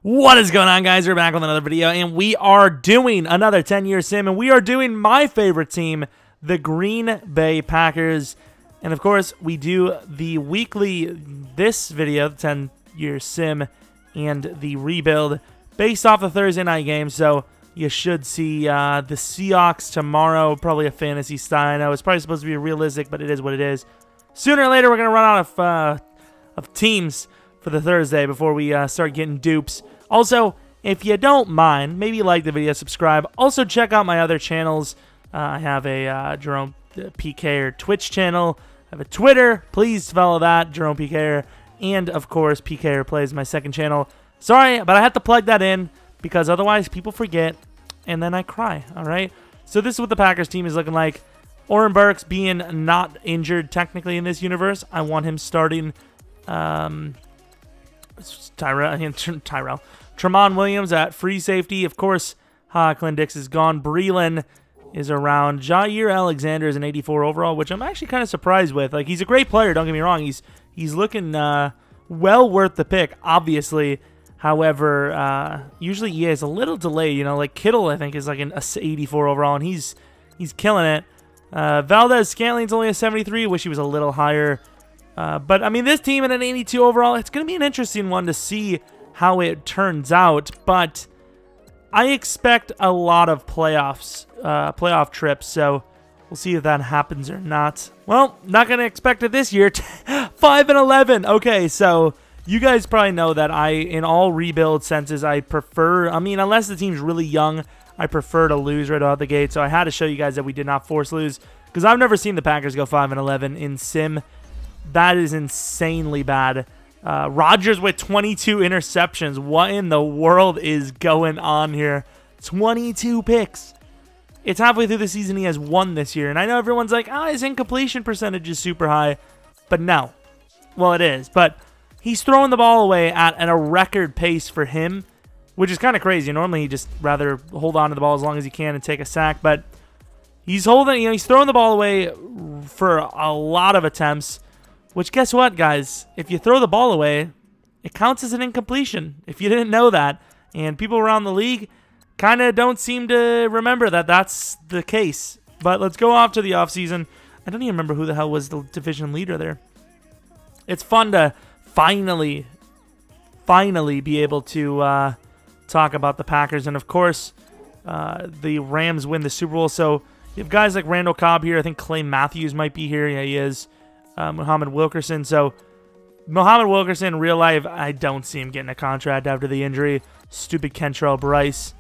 What is going on, guys? We're back with another video, and we are doing another 10-year sim, and we are doing my favorite team, the Green Bay Packers. And of course, we do the weekly, this video, the 10-year sim, and the rebuild based off the Thursday night game. So you should see the Seahawks tomorrow, probably a fantasy style. I know it's probably supposed to be realistic, but it is what it is. Sooner or later, we're going to run out of teams for the Thursday before we start getting dupes. Also, if you don't mind, maybe like the video, subscribe. Also, check out my other channels. I have a Jeromepkr Twitch channel. I have a Twitter. Please follow that, Jeromepkr. And, of course, PKR Plays, my second channel. Sorry, but I had to plug that in because otherwise people forget, and then I cry, all right? So this is what the Packers team is looking like. Oren Burks being not injured technically in this universe. I want him starting Tyrell. Tramon Williams at free safety. Of course, Clint Dix is gone. Breeland is around. Jair Alexander is an 84 overall, which I'm actually kind of surprised with. Like, he's a great player, don't get me wrong. He's looking well worth the pick, obviously. However, usually he is a little delayed. You know, like Kittle, I think, is like an 84 overall, and he's killing it. Valdez Scantling's only a 73. Wish he was a little higher. But, I mean, this team at an 82 overall, it's going to be an interesting one to see how it turns out. But I expect a lot of playoff trips, so we'll see if that happens or not. Well, not going to expect it this year. 5-11. Okay, so you guys probably know that in all rebuild senses, I prefer, I mean, unless the team's really young, I prefer to lose right out the gate. So I had to show you guys that we did not force lose because I've never seen the Packers go 5-11 in sim. That is insanely bad. Rodgers with 22 interceptions. What in the world is going on here? 22 picks. It's halfway through the season. He has one this year. And I know everyone's like, his incompletion percentage is super high. But no. Well, it is. But he's throwing the ball away at a record pace for him, which is kind of crazy. Normally, he just rather hold on to the ball as long as he can and take a sack. But he's he's throwing the ball away for a lot of attempts. Which, guess what, guys? If you throw the ball away, it counts as an incompletion. If you didn't know that. And people around the league kind of don't seem to remember that that's the case. But let's go off to the offseason. I don't even remember who the hell was the division leader there. It's fun to finally be able to talk about the Packers. And, of course, the Rams win the Super Bowl. So you have guys like Randall Cobb here. I think Clay Matthews might be here. Yeah, he is. Muhammad Wilkerson. So Muhammad Wilkerson, real life, I don't see him getting a contract after the injury. Stupid Kentrell Bryce.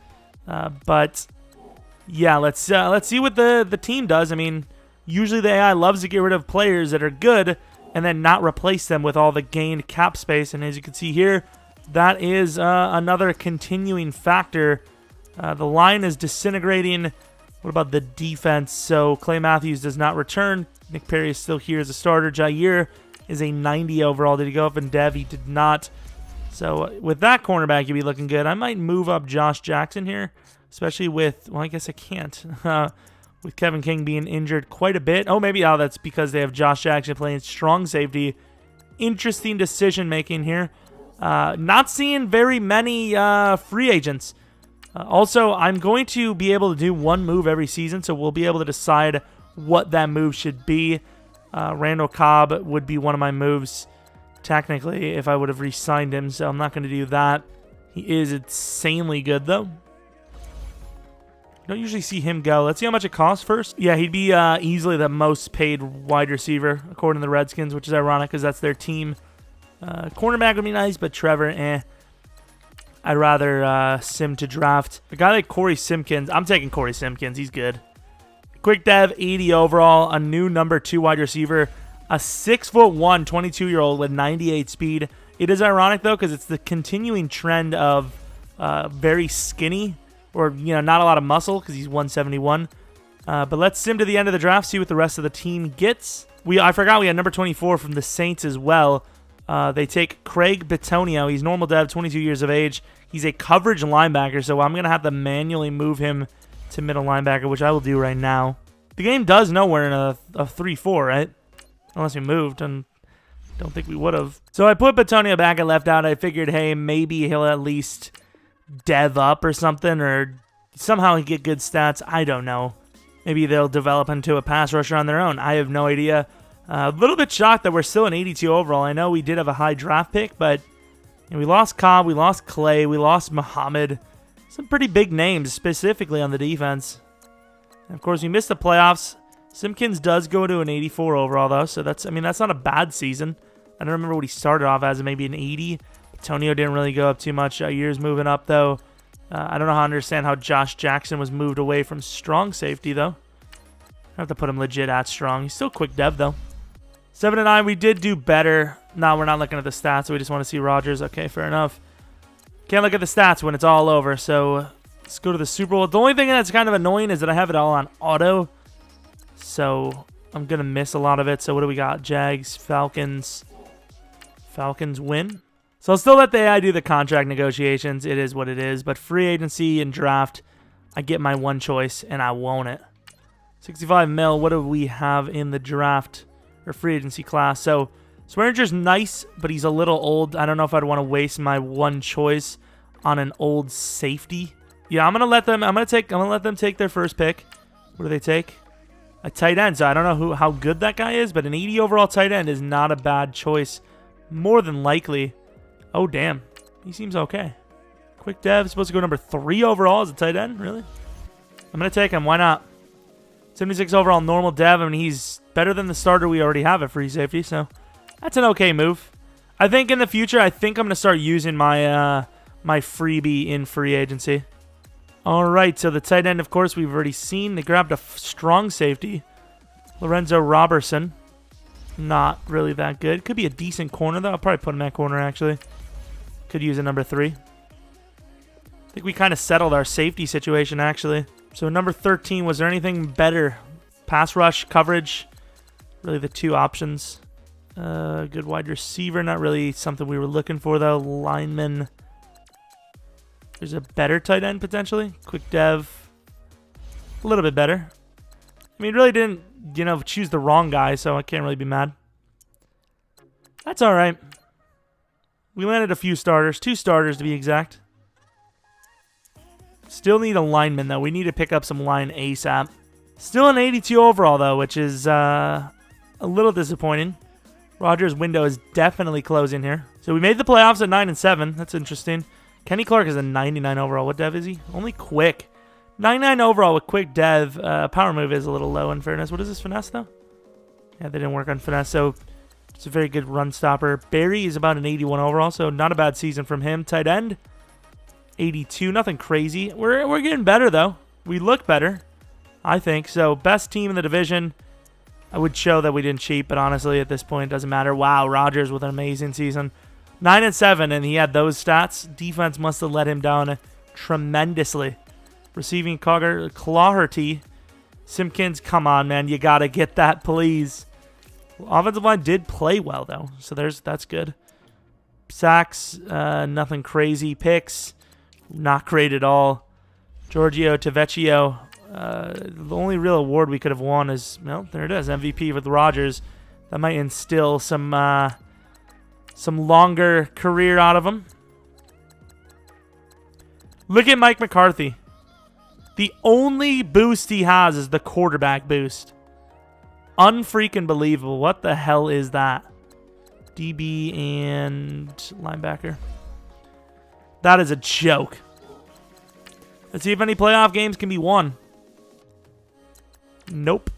But yeah, let's see what the team does. I mean, usually the AI loves to get rid of players that are good and then not replace them with all the gained cap space. And as you can see here, that is another continuing factor. The line is disintegrating. What about the defense? So Clay Matthews does not return. Nick Perry is still here as a starter. Jair is a 90 overall. Did he go up in Dev? He did not. So with that cornerback, you'd be looking good. I might move up Josh Jackson here, especially with, well, I guess I can't. With Kevin King being injured quite a bit. Oh, maybe that's because they have Josh Jackson playing strong safety. Interesting decision making here. Not seeing very many free agents. Also, I'm going to be able to do one move every season, so we'll be able to decide what that move should be. Randall Cobb would be one of my moves, technically, if I would have re-signed him, so I'm not going to do that. He is insanely good, though. Don't usually see him go. Let's see how much it costs first. Yeah, he'd be easily the most paid wide receiver, according to the Redskins, which is ironic because that's their team. Cornerback would be nice, but Trevor, I'd rather sim to draft. A guy like Corey Simpkins, I'm taking Corey Simpkins. He's good. Quick Dev, 80 overall, a new number 2 wide receiver, a 6'1", 22-year-old with 98 speed. It is ironic, though, because it's the continuing trend of very skinny or, not a lot of muscle because he's 171. But let's sim to the end of the draft, see what the rest of the team gets. I forgot we had number 24 from the Saints as well. They take Craig Bitonio. He's normal dev, 22 years of age. He's a coverage linebacker, so I'm going to have to manually move him to middle linebacker, which I will do right now. The game does know we're in a 3-4, right? Unless we moved, and Don't think we would have. So I put Bitonio back at left out. I figured, hey, maybe he'll at least dev up or something, or somehow he get good stats. I don't know. Maybe they'll develop into a pass rusher on their own. I have no idea. A little bit shocked that we're still an 82 overall. I know we did have a high draft pick, but we lost Cobb, we lost Clay, we lost Muhammad. Some pretty big names, specifically on the defense. And of course, we missed the playoffs. Simpkins does go to an 84 overall, though, so that's not a bad season. I don't remember what he started off as, maybe an 80. Tonio didn't really go up too much. Year's moving up, though. I don't know how to understand how Josh Jackson was moved away from strong safety, though. I have to put him legit at strong. He's still quick dev, though. 7-9, we did do better. No, we're not looking at the stats. We just want to see Rodgers. Okay, fair enough. Can't look at the stats when it's all over, so let's go to the Super Bowl. The only thing that's kind of annoying is that I have it all on auto, so I'm going to miss a lot of it. So what do we got? Jags, Falcons. Falcons win. So I'll still let the AI do the contract negotiations. It is what it is. But free agency and draft, I get my one choice, and I want it. 65 mil. What do we have in the draft or free agency class? So Swearinger's nice, but he's a little old. I don't know if I'd want to waste my one choice on an old safety. Yeah, I'm gonna let them take their first pick. What do they take? A tight end. So I don't know how good that guy is, but an 80 overall tight end is not a bad choice. More than likely. Oh, damn. He seems okay. Quick dev. Supposed to go number 3 overall as a tight end? Really? I'm going to take him. Why not? 76 overall normal dev. I mean, he's better than the starter we already have at free safety, so that's an okay move. I think in the future, I'm going to start using my my freebie in free agency. All right, so the tight end, of course, we've already seen. They grabbed a strong safety. Lorenzo Robertson. Not really that good. Could be a decent corner, though. I'll probably put him at corner, actually. Could use a number 3. I think we kind of settled our safety situation, actually. So number 13, was there anything better? Pass rush, coverage. Really the two options. Good wide receiver. Not really something we were looking for, though. Lineman. There's a better tight end, potentially. Quick dev. A little bit better. I mean, really didn't, choose the wrong guy, so I can't really be mad. That's all right. We landed a few starters. 2 starters, to be exact. Still need a lineman, though. We need to pick up some line ASAP. Still an 82 overall, though, which is a little disappointing. Rodgers' window is definitely closing here. So we made the playoffs at 9-7. That's interesting. Kenny Clark is a 99 overall. What dev is he? Only quick. 99 overall with quick dev. Power move is a little low, in fairness. What is this, finesse, though? Yeah, they didn't work on finesse, so it's a very good run stopper. Barry is about an 81 overall, so not a bad season from him. Tight end, 82. Nothing crazy. We're getting better, though. We look better, I think. So best team in the division. I would show that we didn't cheat, but honestly, at this point, it doesn't matter. Wow, Rodgers with an amazing season. 9-7, and he had those stats. Defense must have let him down tremendously. Receiving Claherty. Simpkins, come on, man. You got to get that, please. Offensive line did play well, though, so that's good. Sacks, nothing crazy. Picks, not great at all. Giorgio Tavecchio, the only real award we could have won is, well, there it is, MVP with Rodgers. That might instill some longer career out of him. Look at Mike McCarthy. The only boost he has is the quarterback boost. Unfreaking believable. What the hell is that? DB and linebacker. That is a joke. Let's see if any playoff games can be won. Nope.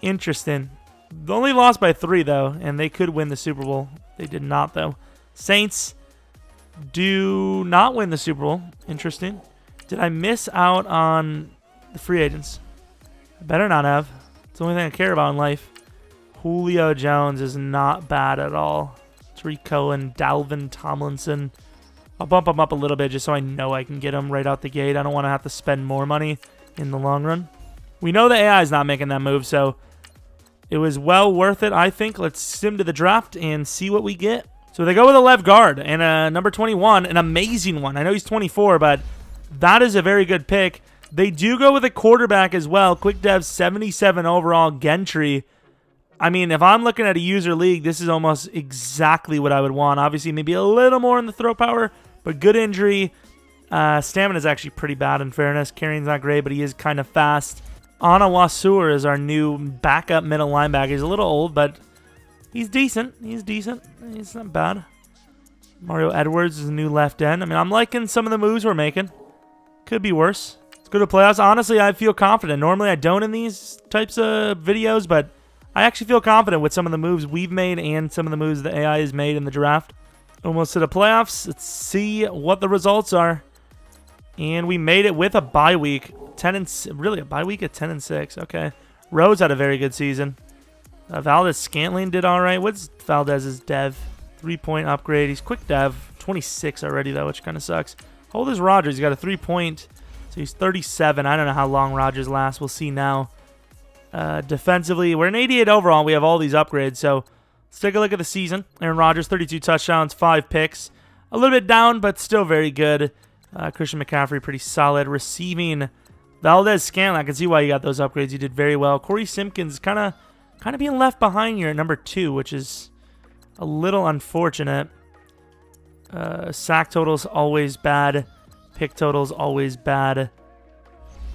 Interesting. They only lost by 3, though, and they could win the Super Bowl. They did not, though. Saints do not win the Super Bowl. Interesting. Did I miss out on the free agents? I better not have. It's the only thing I care about in life. Julio Jones is not bad at all. Tariq Cohen, Dalvin Tomlinson. I'll bump him up a little bit just so I know I can get him right out the gate. I don't want to have to spend more money in the long run. We know the AI is not making that move, so it was well worth it, I think. Let's sim to the draft and see what we get. So they go with a left guard and number 21, an amazing one. I know he's 24, but that is a very good pick. They do go with a quarterback as well. Quick dev, 77 overall, Gentry. I mean, if I'm looking at a user league, this is almost exactly what I would want. Obviously, maybe a little more in the throw power, but good injury. Stamina is actually pretty bad, in fairness. Carrying's not great, but he is kind of fast. Anna Wasur is our new backup middle linebacker. He's a little old, but he's decent. He's decent. He's not bad. Mario Edwards is a new left end. I mean, I'm liking some of the moves we're making. Could be worse. Let's go to playoffs. Honestly, I feel confident. Normally, I don't in these types of videos, but I actually feel confident with some of the moves we've made and some of the moves the AI has made in the draft. Almost to the playoffs. Let's see what the results are. And we made it with a bye week. Really, a bye week at 10-6. Okay. Rhodes had a very good season. Valdez-Scantling did all right. What's Valdez's dev? 3-point upgrade. He's quick dev. 26 already, though, which kind of sucks. How old is Rodgers? He's got a 3-point. So he's 37. I don't know how long Rodgers lasts. We'll see now. Defensively, we're an 88 overall. We have all these upgrades. So let's take a look at the season. Aaron Rodgers, 32 touchdowns, 5 picks. A little bit down, but still very good. Christian McCaffrey, pretty solid. Receiving, Valdez-Scantling. I can see why you got those upgrades. You did very well. Corey Simpkins kind of being left behind here at number 2, which is a little unfortunate. Sack totals always bad. Pick totals always bad.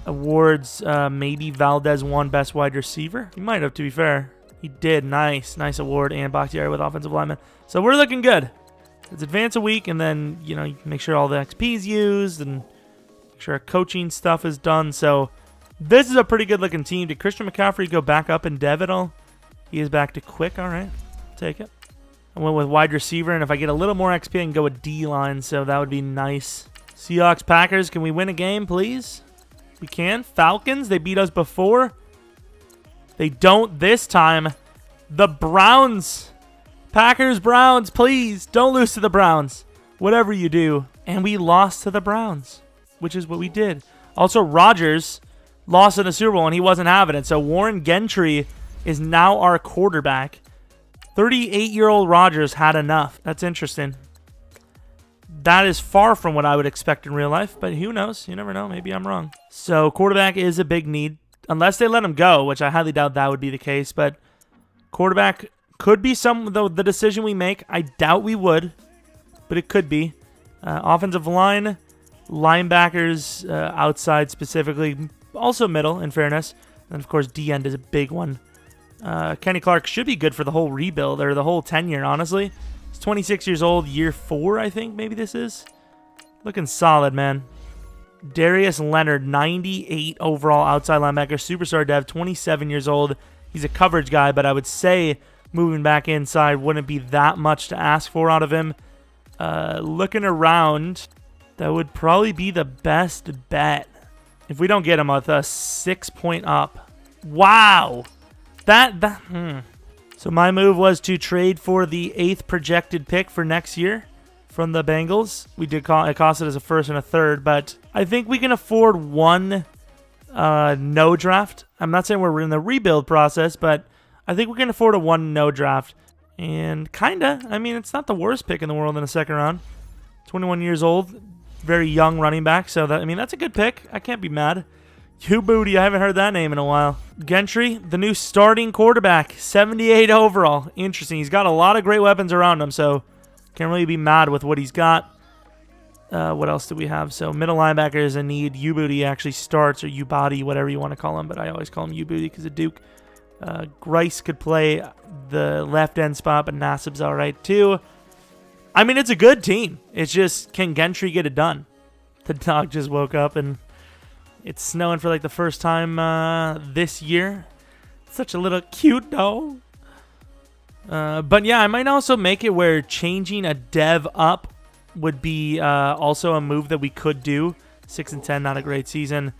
Awards, maybe Valdez won best wide receiver. He might have, to be fair. He did. Nice award, and Bakhtiari with offensive lineman. So we're looking good. Let's advance a week, and then, you know, you can make sure all the XP is used and make sure our coaching stuff is done. So this is a pretty good-looking team. Did Christian McCaffrey go back up in dev at all? He is back to quick. All right. Take it. I went with wide receiver, and if I get a little more XP, I can go with D-line, so that would be nice. Seahawks, Packers, can we win a game, please? We can. Falcons, they beat us before. They don't this time. The Browns. Packers, Browns, please don't lose to the Browns. Whatever you do. And we lost to the Browns, which is what we did. Also, Rodgers lost in the Super Bowl, and he wasn't having it. So Warren Gentry is now our quarterback. 38-year-old Rodgers had enough. That's interesting. That is far from what I would expect in real life, but who knows? You never know. Maybe I'm wrong. So quarterback is a big need, unless they let him go, which I highly doubt that would be the case. But quarterback could be the decision we make. I doubt we would, but it could be. Offensive line, linebackers, outside specifically, also middle, in fairness. And, of course, D-end is a big one. Kenny Clark should be good for the whole rebuild, or the whole tenure, honestly. He's 26 years old, year 4, I think, maybe this is. Looking solid, man. Darius Leonard, 98 overall outside linebacker, superstar dev, 27 years old. He's a coverage guy, but I would say moving back inside wouldn't be that much to ask for out of him. Looking around, that would probably be the best bet. If we don't get him with a 6-point up. Wow! So my move was to trade for the 8th projected pick for next year from the Bengals. We did it cost us a 1st and a 3rd, but I think we can afford one no draft. I'm not saying we're in the rebuild process, but I think we can afford a 1 no draft. And kinda, I mean, it's not the worst pick in the world in the 2nd round. 21 years old, very young running back. So that's a good pick. I can't be mad. Hugh Booty, I haven't heard that name in a while. Gentry, the new starting quarterback, 78 overall. Interesting. He's got a lot of great weapons around him, so can't really be mad with what he's got. What else do we have? So middle linebacker is a need. Hugh Booty actually starts, or U-Body, whatever you want to call him, but I always call him Hugh Booty because of Duke. Grice could play the left end spot, but Nassib's all right too. I mean, it's a good team. It's just, can Gentry get it done? The dog just woke up and it's snowing for like the first time this year. Such a little cute dog. But yeah, I might also make it where changing a dev up would be also a move that we could do. 6-10, not a great season.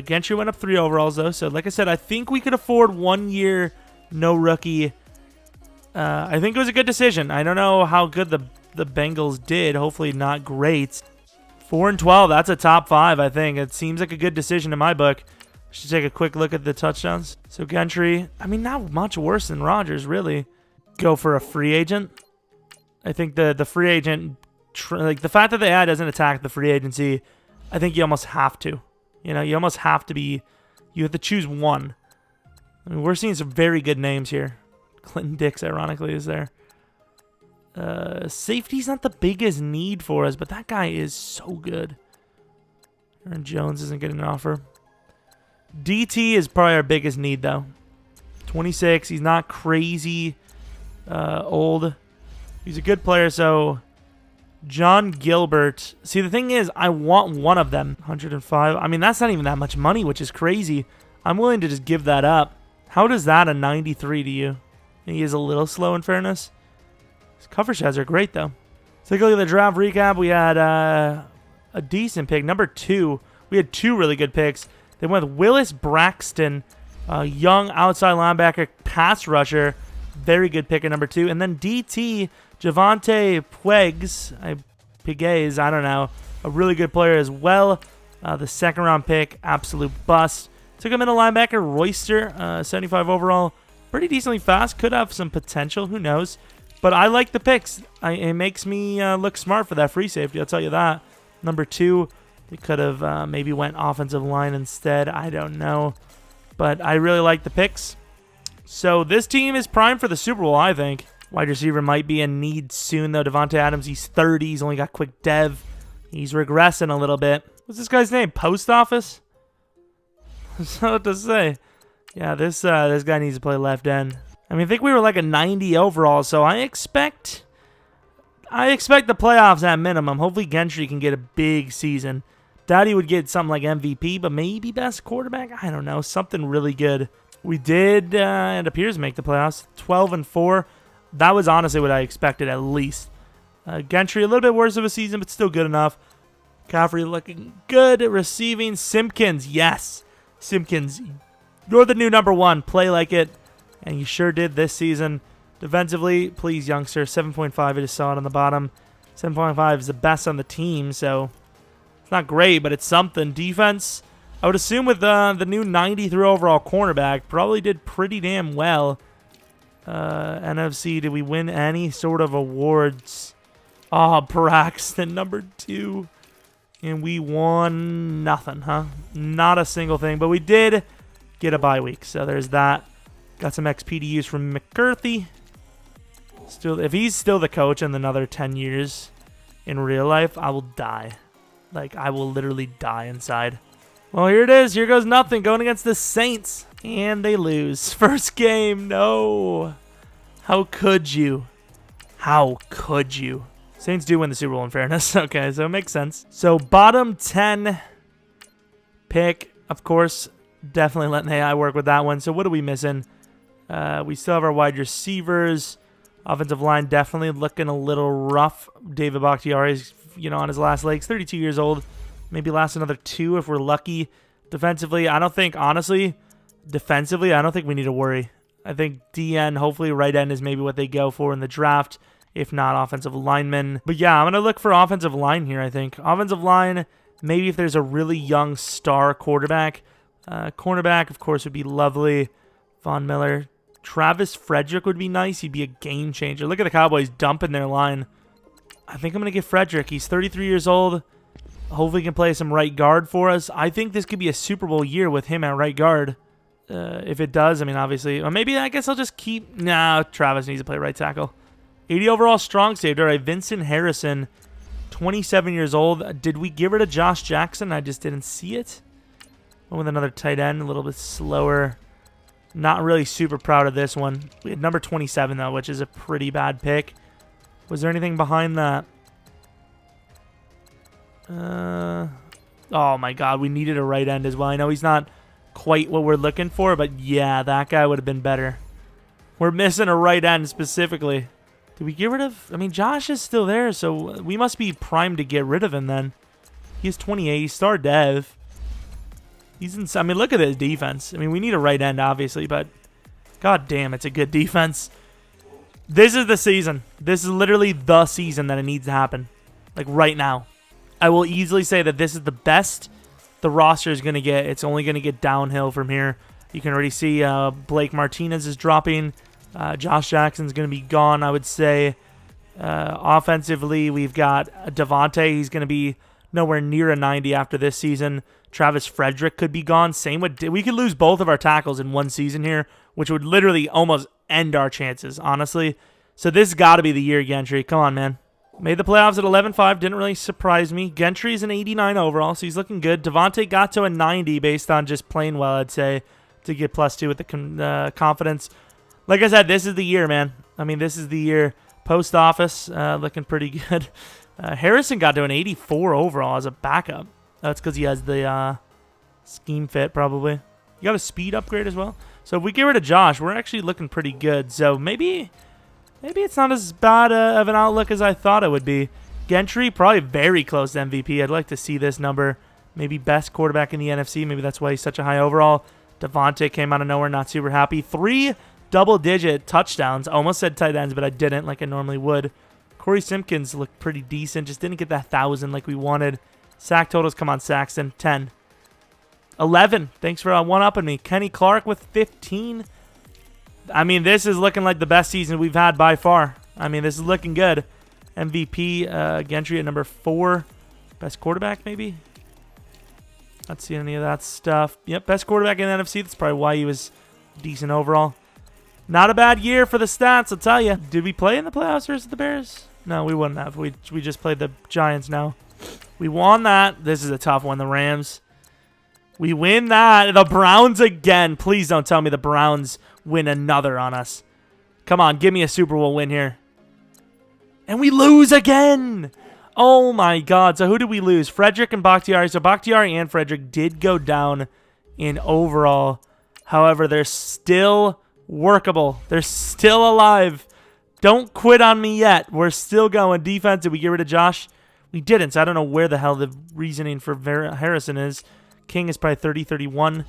Gentry went up 3 overalls though. So like I said, I think we could afford 1 year, no rookie. I think it was a good decision. I don't know how good the Bengals did. Hopefully not great. 4-12, that's a top 5, I think. It seems like a good decision in my book. Should take a quick look at the touchdowns. So Gentry, I mean, not much worse than Rodgers, really. Go for a free agent. I think the free agent, like the fact that the AI doesn't attack the free agency, I think you almost have to. You know, you almost have to be, you have to choose one. I mean, we're seeing some very good names here. Clinton Dix, ironically, is there. Safety's not the biggest need for us, but that guy is so good. Aaron Jones isn't getting an offer. DT is probably our biggest need, though. 26. He's not crazy old. He's a good player, so John Gilbert. See, the thing is, I want one of them. 105. I mean, that's not even that much money, which is crazy. I'm willing to just give that up. How does that a 93 to you? He is a little slow, in fairness. His cover shots are great, though. So take a look at the draft recap. We had a decent pick. Number 2. We had 2 really good picks. They went with Willis Braxton, a young outside linebacker, pass rusher. Very good pick at number 2. And then DT, Javonte Puegs, I don't know. A really good player as well. The second-round pick, absolute bust. Took a middle linebacker, Royster, 75 overall. Pretty decently fast. Could have some potential. Who knows? But I like the picks. It makes me look smart for that free safety. I'll tell you that. Number 2, we could have maybe went offensive line instead. I don't know. But I really like the picks. So this team is primed for the Super Bowl, I think. Wide receiver might be in need soon, though. Devontae Adams, he's 30. He's only got quick dev. He's regressing a little bit. What's this guy's name? Post Office? That's what to say. Yeah, this guy needs to play left end. I mean, I think we were like a 90 overall, so I expect the playoffs at minimum. Hopefully Gentry can get a big season. Doubt he would get something like MVP, but maybe best quarterback? I don't know. Something really good. We did, it appears, make the playoffs. 12-4. That was honestly what I expected, at least. Gentry, a little bit worse of a season, but still good enough. Caffrey looking good at receiving. Simpkins, yes. Simpkins, you're the new number 1. Play like it. And you sure did this season. Defensively, please, youngster. 7.5, I just saw it on the bottom. 7.5 is the best on the team, so it's not great, but it's something. Defense, I would assume with the new 93 overall cornerback, probably did pretty damn well. NFC, did we win any sort of awards? Oh, Braxton, number 2. And we won nothing, huh? Not a single thing, but we did get a bye week, so there's that. Got some XP to use from McCarthy. Still, if he's still the coach in another 10 years in real life, I will die. Like, I will literally die inside. Well, here it is. Here goes nothing. Going against the Saints. And they lose. First game. No. How could you? How could you? Saints do win the Super Bowl, in fairness. Okay, so it makes sense. So, bottom 10 pick. Of course, definitely letting AI work with that one. So, what are we missing? We still have our wide receivers. Offensive line definitely looking a little rough. David Bakhtiari is, on his last legs. 32 years old. Maybe last another 2 if we're lucky. Defensively, I don't think, honestly, I don't think we need to worry. I think DN, hopefully right end is maybe what they go for in the draft. If not, offensive lineman. But yeah, I'm going to look for offensive line here, I think. Offensive line, maybe if there's a really young star quarterback. Cornerback, of course, would be lovely. Von Miller. Travis Frederick would be nice. He'd be a game changer. Look at the Cowboys dumping their line. I think I'm going to get Frederick. He's 33 years old. Hopefully he can play some right guard for us. I think this could be a Super Bowl year with him at right guard. If it does, I mean, obviously. Or maybe I guess I'll just keep... Nah, Travis needs to play right tackle. 80 overall strong safety. All right, Vincent Harrison, 27 years old. Did we get rid of Josh Jackson? I just didn't see it. Went with another tight end, a little bit slower. Not really super proud of this one. We had number 27, though, which is a pretty bad pick. Was there anything behind that? Oh, my God. We needed a right end as well. I know he's not quite what we're looking for, but yeah, that guy would have been better. We're missing a right end specifically. Did we get rid of... I mean, Josh is still there, so we must be primed to get rid of him then. He's 28. He's star dev. He's in... I mean, look at his defense. I mean, we need a right end, obviously, but... God damn, it's a good defense. This is the season. This is literally the season that it needs to happen. Like, right now. I will easily say that this is the best the roster is going to get. It's only going to get downhill from here. You can already see Blake Martinez is dropping. Josh Jackson's going to be gone, I would say. Offensively, we've got Devontae. He's going to be nowhere near a 90 after this season. Travis Frederick could be gone. Same with... We could lose both of our tackles in one season here, which would literally almost end our chances, honestly. So this has got to be the year, Gentry. Come on, man. Made the playoffs at 11-5. Didn't really surprise me. Gentry's an 89 overall, so he's looking good. Devontae got to a 90 based on just playing well, I'd say, to get +2 with the confidence. Like I said, this is the year, man. I mean, this is the year. Post office looking pretty good. Harrison got to an 84 overall as a backup. That's because he has the scheme fit, probably. You got a speed upgrade as well. So if we get rid of Josh, we're actually looking pretty good. So maybe it's not as bad of an outlook as I thought it would be. Gentry, probably very close to MVP. I'd like to see this number. Maybe best quarterback in the NFC. Maybe that's why he's such a high overall. Devontae came out of nowhere, not super happy. 3 double-digit touchdowns. Almost said tight ends, but I didn't like I normally would. Corey Simpkins looked pretty decent. Just didn't get that 1,000 like we wanted. Sack totals, come on, Saxton. 10. 11. Thanks for one-upping me. Kenny Clark with 15. I mean, this is looking like the best season we've had by far. I mean, this is looking good. MVP, Gentry at number 4. Best quarterback, maybe? Not seeing any of that stuff. Yep, best quarterback in the NFC. That's probably why he was decent overall. Not a bad year for the stats, I'll tell you. Did we play in the playoffs versus the Bears? No, we wouldn't have. We just played the Giants now. We won that. This is a tough one, the Rams. We win that. The Browns again. Please don't tell me the Browns win another on us. Come on, give me a Super Bowl win here. And we lose again. Oh, my God. So who did we lose? Frederick and Bakhtiari. So Bakhtiari and Frederick did go down in overall. However, they're still workable. They're still alive. Don't quit on me yet. We're still going. Defense, did we get rid of Josh? We didn't, so I don't know where the hell the reasoning for Harrison is. King is probably 30-31.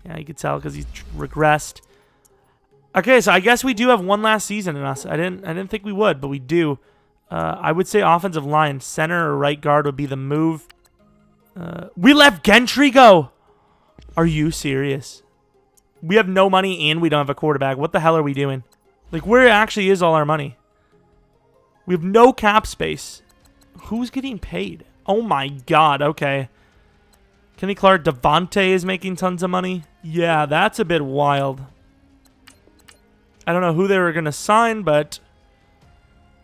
Yeah, you could tell because he's regressed. Okay, so I guess we do have one last season in us. I didn't think we would, but we do. I would say offensive line. Center or right guard would be the move. We let Gentry go. Are you serious? We have no money and we don't have a quarterback. What the hell are we doing? Like, where actually is all our money? We have no cap space. Who's getting paid? Oh, my God. Okay. Kenny Clark, Devontae is making tons of money. Yeah, that's a bit wild. I don't know who they were going to sign, but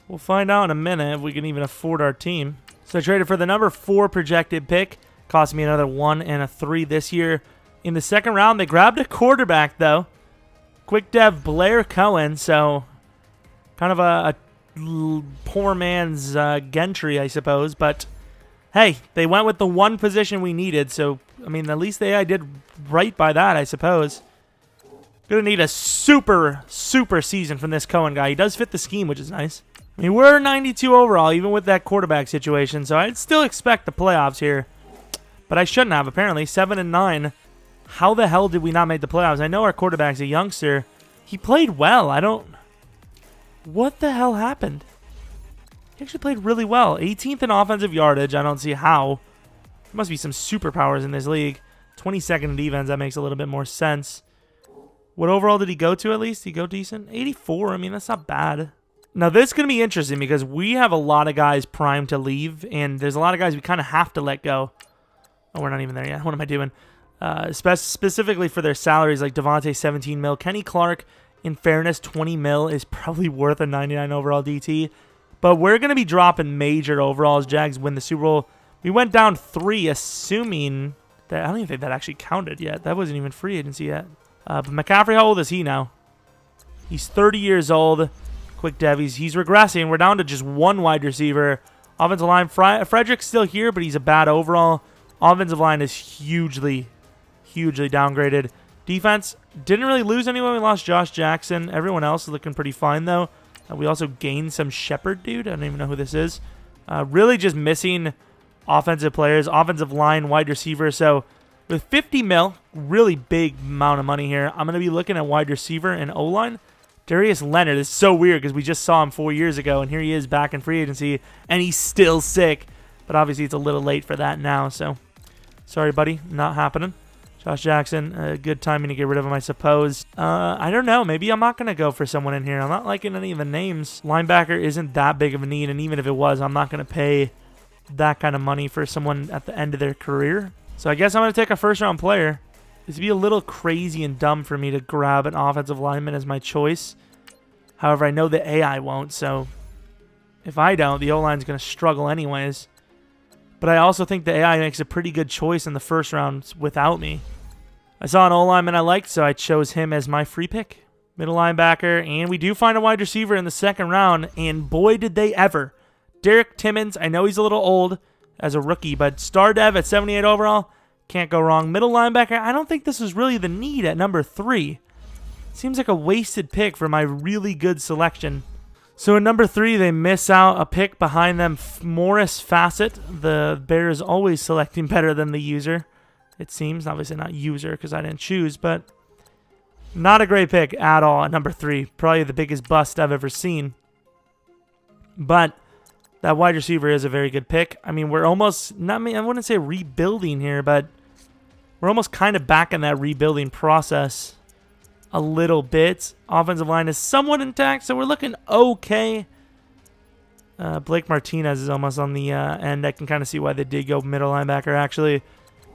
we'll find out in a minute if we can even afford our team. So I traded for the number 4 projected pick. Cost me another 1 and a 3 this year. In the second round, they grabbed a quarterback, though. Quick dev Blair Cohen, so kind of a poor man's Gentry, I suppose. But, hey, they went with the one position we needed, so, I mean, at least they did right by that, I suppose. Gonna need a super, super season from this Cohen guy. He does fit the scheme, which is nice. I mean, we're 92 overall, even with that quarterback situation, so I'd still expect the playoffs here. But I shouldn't have, apparently. 7-9. How the hell did we not make the playoffs? I know our quarterback's a youngster. He played well. What the hell happened? He actually played really well. 18th in offensive yardage. I don't see how. There must be some superpowers in this league. 22nd in defense. That makes a little bit more sense. What overall did he go to at least? Did he go decent? 84. I mean, that's not bad. Now, this is going to be interesting because we have a lot of guys primed to leave, and there's a lot of guys we kind of have to let go. Oh, we're not even there yet. What am I doing? Specifically for their salaries, like Devontae, 17 mil. Kenny Clark, in fairness, 20 mil is probably worth a 99 overall DT. But we're going to be dropping major overalls. Jags win the Super Bowl. We went down 3, assuming that... I don't even think that actually counted yet. That wasn't even free agency yet. But McCaffrey, how old is he now? He's 30 years old. Quick dev, he's regressing. We're down to just 1 wide receiver. Offensive line, Frederick's still here, but he's a bad overall. Offensive line is hugely downgraded. Defense, didn't really lose anyone. We lost Josh Jackson. Everyone else is looking pretty fine, though. We also gained some Shepherd dude. I don't even know who this is. Really just missing offensive players, offensive line, wide receiver. So with 50 mil, really big amount of money here, I'm going to be looking at wide receiver and O-line. Darius Leonard is so weird because we just saw him 4 years ago, and here he is back in free agency, and he's still sick. But obviously it's a little late for that now, so sorry, buddy. Not happening. Josh Jackson, good timing to get rid of him, I suppose. I don't know. Maybe I'm not going to go for someone in here. I'm not liking any of the names. Linebacker isn't that big of a need, and even if it was, I'm not going to pay that kind of money for someone at the end of their career. So I guess I'm going to take a first-round player. This would be a little crazy and dumb for me to grab an offensive lineman as my choice. However, I know the AI won't, so if I don't, the O-line's going to struggle anyways. But I also think the AI makes a pretty good choice in the first round without me. I saw an O-lineman I liked, so I chose him as my free pick. Middle linebacker, and we do find a wide receiver in the second round, and boy did they ever. Derek Timmons, I know he's a little old as a rookie, but star dev at 78 overall, can't go wrong. Middle linebacker, I don't think this was really the need at number 3. Seems like a wasted pick for my really good selection. So at number 3, they miss out a pick behind them, Morris Fassett. The Bears always selecting better than the user, it seems. Obviously not user because I didn't choose, but not a great pick at all at number 3. Probably the biggest bust I've ever seen. But that wide receiver is a very good pick. I mean, we're almost, I wouldn't say rebuilding here, but we're almost kind of back in that rebuilding process a little bit. Offensive line is somewhat intact, so we're looking okay. Blake Martinez is almost on the end. I can kind of see why they did go middle linebacker, actually.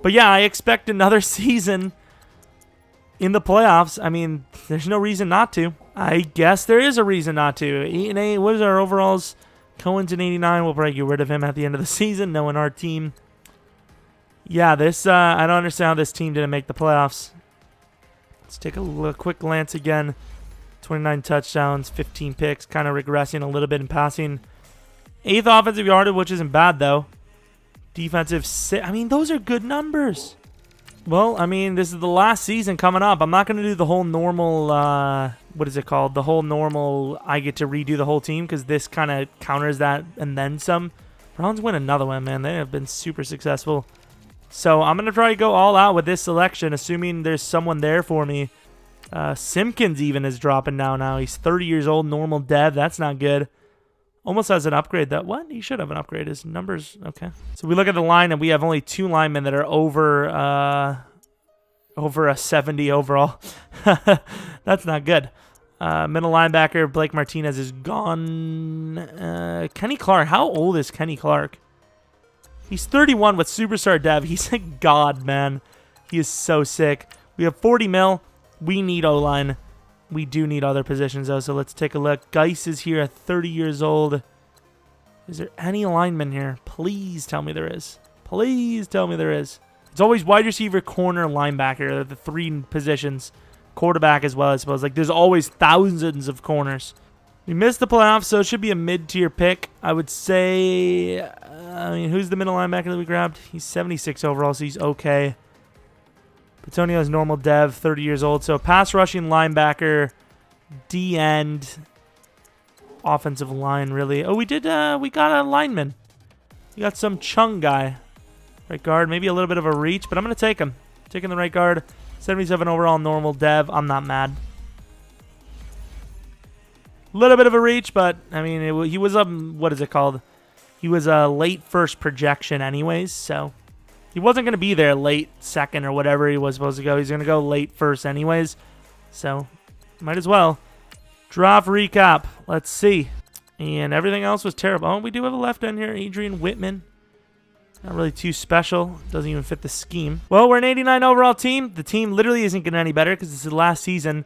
But yeah, I expect another season in the playoffs. I mean, there's no reason not to. I guess there is a reason not to. 8-8, what is our overalls? Cohen's an 89. We'll probably get rid of him at the end of the season, knowing our team. Yeah, this, I don't understand how this team didn't make the playoffs. Let's take a quick glance again. 29 touchdowns, 15 picks, kind of regressing a little bit in passing. 8th offensive yardage, which isn't bad, though. Defensive, I mean, those are good numbers. Well, I mean, this is the last season coming up. I'm not going to do the whole normal, what is it called? The whole normal, I get to redo the whole team, because this kind of counters that and then some. Browns win another one, man. They have been super successful. So I'm going to try to go all out with this selection, assuming there's someone there for me. Simpkins even is dropping down now. He's 30 years old, normal dev. That's not good. Almost has an upgrade. That what? He should have an upgrade. His numbers, okay. So we look at the line, and we have only 2 linemen that are over a 70 overall. That's not good. Middle linebacker, Blake Martinez is gone. Kenny Clark. How old is Kenny Clark? He's 31 with Superstar Dev. He's a god, man. He is so sick. We have 40 mil. We need O-line. We do need other positions, though, so let's take a look. Geis is here at 30 years old. Is there any lineman here? Please tell me there is. Please tell me there is. It's always wide receiver, corner, linebacker. They're the 3 positions. Quarterback as well, I suppose. Like, there's always thousands of corners. We missed the playoffs, so it should be a mid-tier pick. I would say, I mean, who's the middle linebacker that we grabbed? He's 76 overall, so he's okay. Petonio is normal dev, 30 years old. So pass rushing linebacker, D-end, offensive line, really. Oh, we got a lineman. We got some Chung guy. Right guard, maybe a little bit of a reach, but I'm going to take him. Taking the right guard, 77 overall, normal dev. I'm not mad. Little bit of a reach, but I mean, he was what is it called? He was a late first projection anyways, so he wasn't going to be there late second or whatever he was supposed to go. He's going to go late first anyways, so might as well. Draft recap. Let's see. And everything else was terrible. Oh, we do have a left end here, Adrian Whitman. Not really too special. Doesn't even fit the scheme. Well, we're an 89 overall team. The team literally isn't getting any better because this is the last season.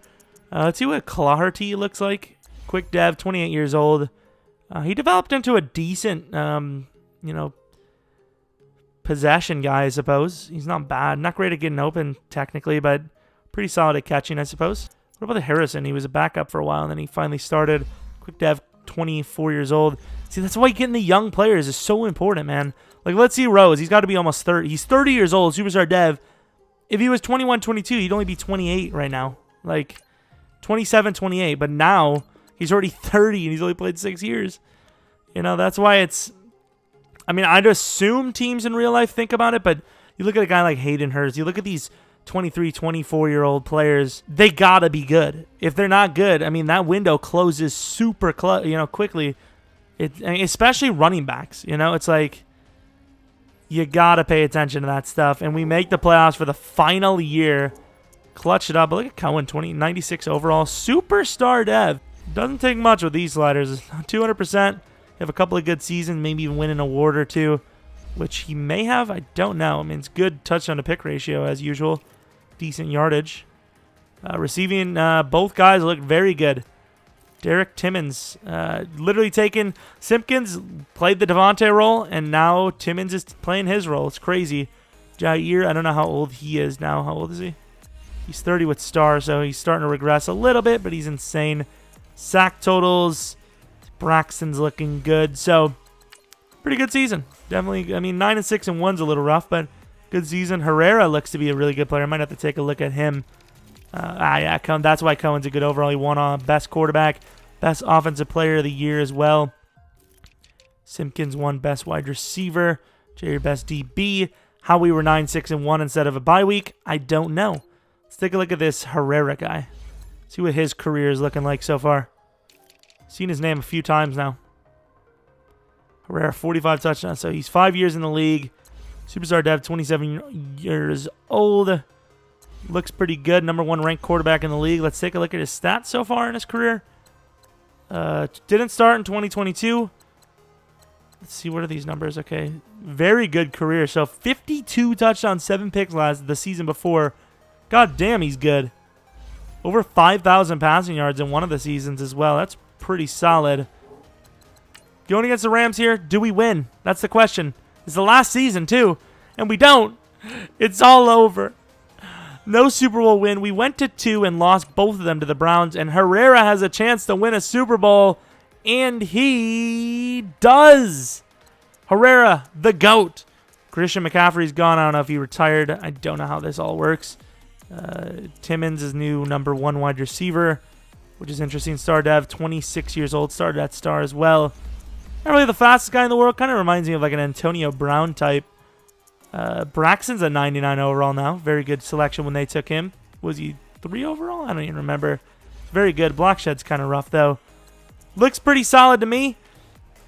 Let's see what Clarity looks like. Quick dev, 28 years old. He developed into a decent, you know, possession guy, I suppose. He's not bad. Not great at getting open, technically, but pretty solid at catching, I suppose. What about the Harrison? He was a backup for a while, and then he finally started. Quick dev, 24 years old. See, that's why getting the young players is so important, man. Like, let's see Rose. He's got to be almost 30. He's 30 years old, superstar dev. If he was 21, 22, he'd only be 28 right now. Like, 27, 28. But now he's already 30, and he's only played 6 years. You know, that's why it's... I mean, I'd assume teams in real life think about it, but you look at a guy like Hayden Hurst, you look at these 23, 24-year-old players, they got to be good. If they're not good, I mean, that window closes super quickly. Especially running backs, you know? It's like, you got to pay attention to that stuff. And we make the playoffs for the final year. Clutch it up. But look at Cohen, 96 overall. Superstar dev. Doesn't take much with these sliders. 200%. Have a couple of good seasons, maybe even win an award or two, which he may have. I don't know. I mean, it's good touchdown to pick ratio as usual. Decent yardage. Receiving, both guys look very good. Derek Timmons, literally taking Simpkins, played the Devontae role, and now Timmons is playing his role. It's crazy. Jair, I don't know how old he is now. How old is he? He's 30 with Star, so he's starting to regress a little bit, but he's insane. Sack totals, Braxton's looking good. So, pretty good season. Definitely, I mean, 9-6 and 1's a little rough, but good season. Herrera looks to be a really good player. I might have to take a look at him. Yeah, that's why Cohen's a good overall. He won on best quarterback, best offensive player of the year as well. Simpkins won best wide receiver. Jair best DB. How we were 9-6 and 1 instead of a bye week, I don't know. Let's take a look at this Herrera guy. See what his career is looking like so far. Seen his name a few times now. Herrera, 45 touchdowns. So he's 5 years in the league. Superstar Dev, 27 years old. Looks pretty good. Number 1 ranked quarterback in the league. Let's take a look at his stats so far in his career. Didn't start in 2022. Let's see, what are these numbers? Okay, very good career. So 52 touchdowns, 7 picks the season before. God damn, he's good. Over 5,000 passing yards in one of the seasons as well. That's pretty solid. Going against the Rams here, do we win? That's the question. It's the last season too, and we don't. It's all over. No Super Bowl win. We went to 2 and lost both of them to the Browns, and Herrera has a chance to win a Super Bowl, and he does. Herrera, the GOAT. Christian McCaffrey's gone. I don't know if he retired. I don't know how this all works. Timmons is new number 1 wide receiver, which is interesting. Star Dev, 26 years old, started at Star as well. Not really the fastest guy in the world. Kind of reminds me of like an Antonio Brown type. Braxton's a 99 overall now. Very good selection when they took him. Was he 3 overall? I don't even remember. Very good. Blockshed's kind of rough, though. Looks pretty solid to me,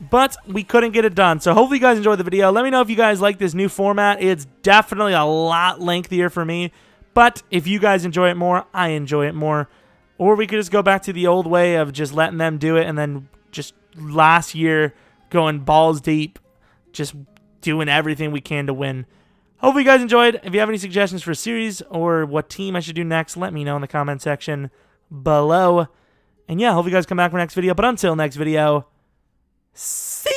but we couldn't get it done. So hopefully you guys enjoyed the video. Let me know if you guys like this new format. It's definitely a lot lengthier for me, but if you guys enjoy it more, I enjoy it more. Or we could just go back to the old way of just letting them do it, and then just last year going balls deep, just doing everything we can to win. Hopefully you guys enjoyed. If you have any suggestions for a series or what team I should do next, let me know in the comment section below. And yeah, hope you guys come back for next video. But until next video, see